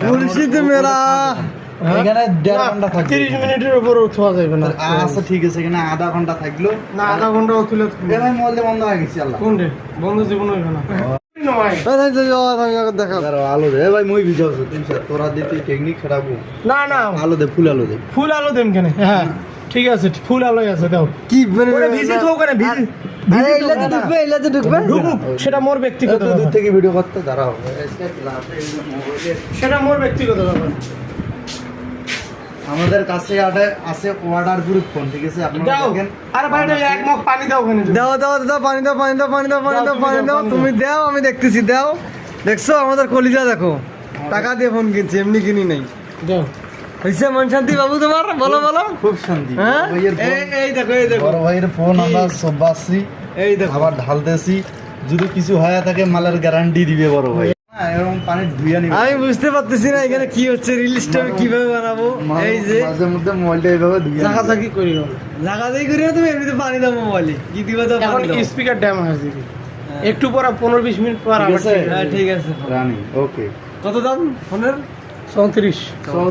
মুর্শিদ মেরা এখানে 1.5 ঘন্টা থাকবে 30 মিনিটের উপর উঠা যাবে না। আচ্ছা ঠিক আছে, এখানে আধা ঘন্টা থাকলো না আধা ঘন্টা তুলে এ ভাই মোবাইল বন্ধ হয়ে গেছে আল্লাহ কোন রে বন্ধ জীবন হইবে না। দেখা দাঁড়াও, আলো দে এ ভাই মই ভিজাও তুই তোরা দিতে টেকনিক খারাপ না না আলো দে, ফুল আলো দে। ফুল আলো দেন কেন? হ্যাঁ ঠিক আছে, ফুল আলোই আছে দাও। কি মানে ওরে ভিজে তো ওখানে ভিজে আরে এইলাতে ঢুকবে, এইলাতে ঢুকবে ঢুকুক, সেটা মোর ব্যক্তিগত দূর ব্যাপার। থেকে ভিডিও করতে দাঁড়াও সেটা মোর ব্যক্তিগত ব্যাপার। আমাদের কাছে আছে ওয়াটার প্রুফ ফোন, ঠিক আছে? আপনারা দাও দেখেন আরে ভাই এটা এক মগ পানি দাও ওখানে। দাও দাও দাও পানি দাও পানি দাও পানি দাও পানি দাও পানি দাও তুমি দাও আমি দেখতেছি দাও দেখছো আমাদের কলিজা দেখো টাকা দিয়ে ফোন কিনছি এমনি কিনি নাই দাও হইছে মন শান্তি বাবু তোমার বলো বলো খুব শান্তি। হ্যাঁ বড় ভাইয়ের ফোন, এই দেখো এই দেখো বড় ভাইয়ের ফোন আমরা সব বাসছি, এই দেখো আবার ঢালতেছি, যদি কিছু হয়ে থাকে মালের গ্যারান্টি দিবে বড় ভাই। হ্যাঁ এরকম পানি ধুইয়া নিবে। আমি বুঝতে পারতেছি না এখানে কি হচ্ছে রিলিজটা আমি কিভাবে বানাবো এই যে মাঝে মধ্যে মোবাইলটা এইভাবে ধুইয়া নিবে। জাগাজাগি করি লাগাতেই করি না তুমি এমনিতে পানি দাও মোবাইলে কি দিবা তো এখন পানি দাও স্পিকার ড্যাম আছে দিবি একটু পর 15-20 মিনিট পর ঠিক আবার আছে? ঠিক আছে। হ্যাঁ ঠিক আছে রানি ওকে। কত দাম ফোনের 34